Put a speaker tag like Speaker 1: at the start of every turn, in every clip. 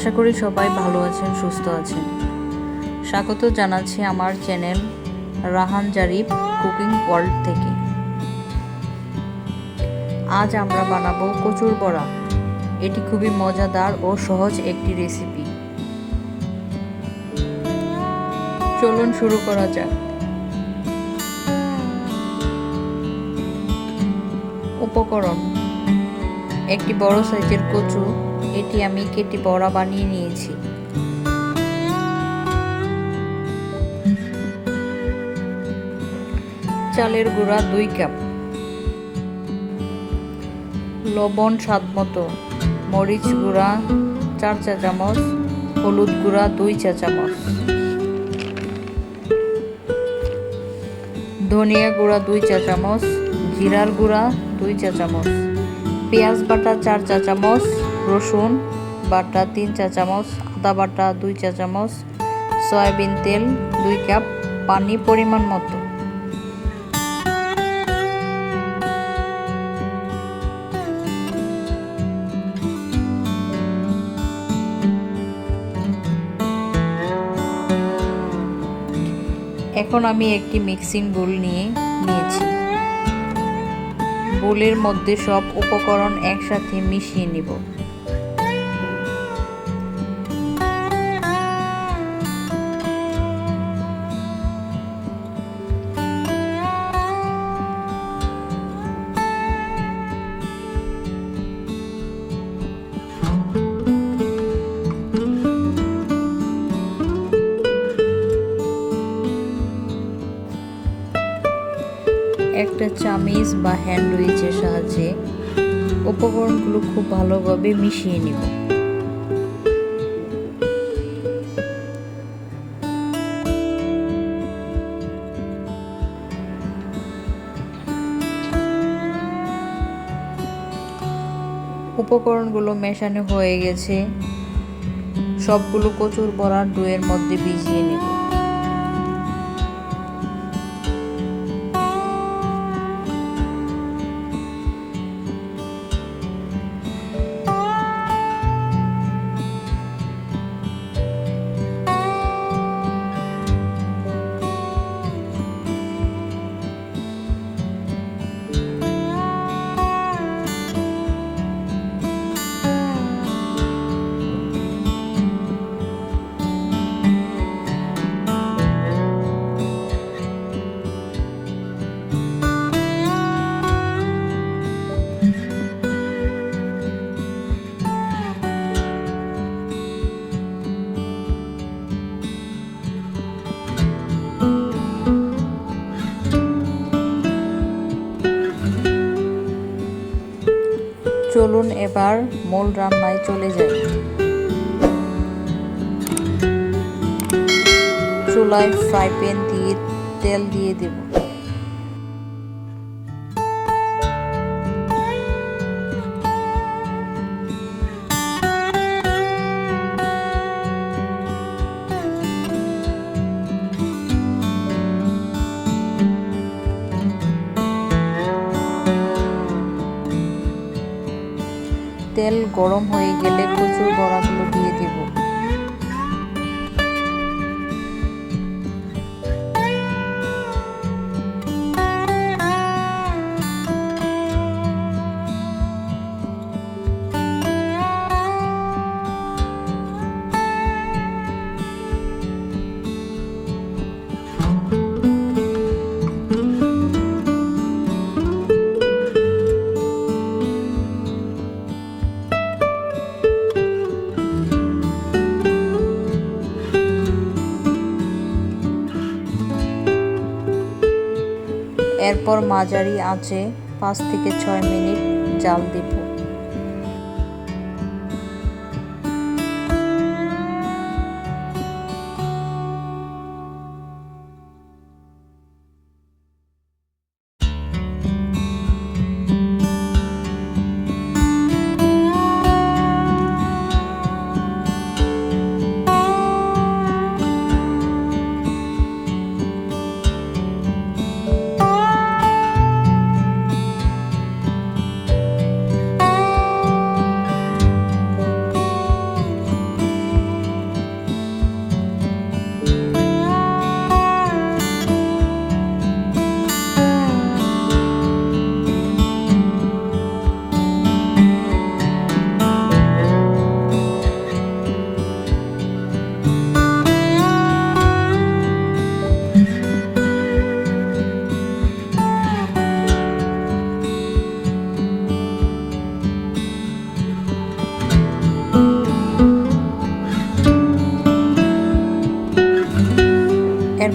Speaker 1: আশা করি সবাই ভালো আছেন, সুস্থ আছেন। স্বাগত জানাচ্ছি আমার channel Rahan Zarif cooking world থেকে। আজ আমরা বানাবো কচুর বড়া। এটি খুবই মজাদার ও সহজ একটি রেসিপি। চলুন শুরু করা যাক। উপকরণ: একটি বড় সাইজের কচু, এটি আমি কেটে বড়া বানিয়ে নিয়েছি। চালের গুঁড়া 2 কাপ, লবণ স্বাদমতো, মরিচ গুঁড়া 4 চা চামচ, হলুদ গুঁড়া 2 চা চামচ, ধনিয়া গুঁড়া 2 চা চামচ, জিরার গুঁড়া 2 চা চামচ, পেঁয়াজ বাটা 4 চা চামচ, রসুন বাটা 3 চা চামচ, আদা বাটা 2 চা চামচ, সয়াবিন তেল 2 কাপ, পানি পরিমাণ মতো। এখন আমি একটি মিক্সিং বোল নিয়েছি। বোলের মধ্যে সব উপকরণ একসাথে মিশিয়ে নিব। একটা চামিচ বা হ্যান্ড উইচের সাহায্যে উপকরণগুলো খুব ভালোভাবে মিশিয়ে নিব। উপকরণগুলো মেশানো হয়ে গেছে। সবগুলো কচুর বড়ার ডোয়ের মধ্যে ভিজিয়ে নেব। চলুন এবার মূল রান্নায় চলে যাই। চুলায় ফ্রাই প্যান দিয়ে তেল দিয়ে দেব। তেল গরম হয়ে গেলে কচুর বড়াগুলো দিয়ে দেব। এরপর মাঝারি আঁচে 5 থেকে 6 মিনিট জাল দেব।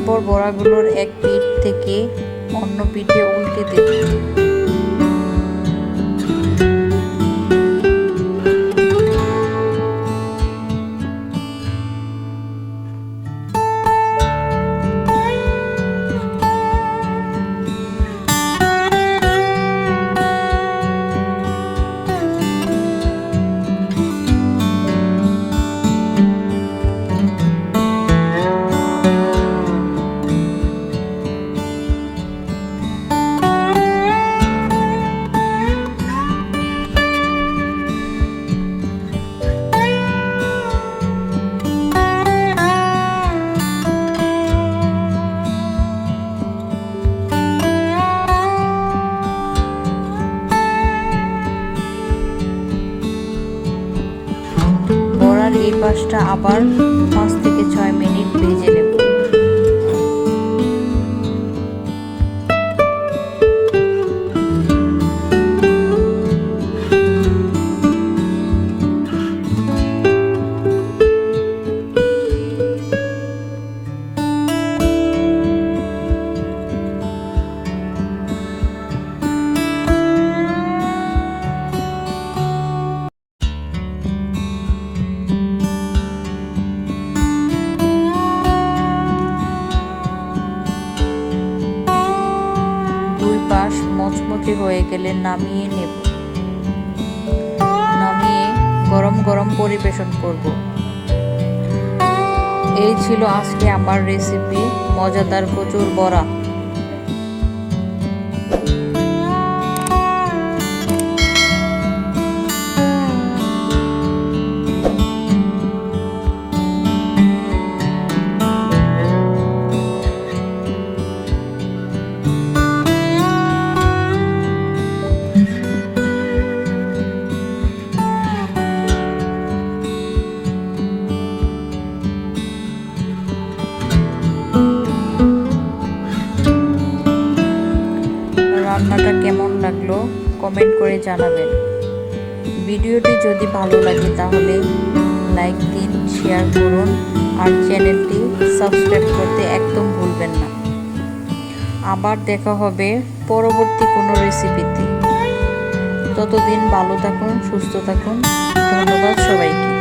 Speaker 1: এরপর বড়াগুলোর এক পিঠ থেকে অন্য পিঠে উল্টে দেব। এই পাশটা আবার 5 থেকে 6 মিনিট ভেজে নেব। পাশ মচমচে হয়ে গেলে নামিয়ে নেব। নামিয়ে গরম গরম পরিবেশন করব। এই ছিল আজকে আমার রেসিপি, মজাদার কচুর বড়া। রান্নাটা কেমন লাগলো কমেন্ট করে জানাবেন। ভিডিওটি যদি ভালো লাগে তাহলে লাইক দিন, শেয়ার করুন আর চ্যানেলটি সাবস্ক্রাইব করতে একদম ভুলবেন না। আবার দেখা হবে পরবর্তী কোনো রেসিপিতে। ততদিন ভালো থাকুন, সুস্থ থাকুন। ধন্যবাদ সবাইকে।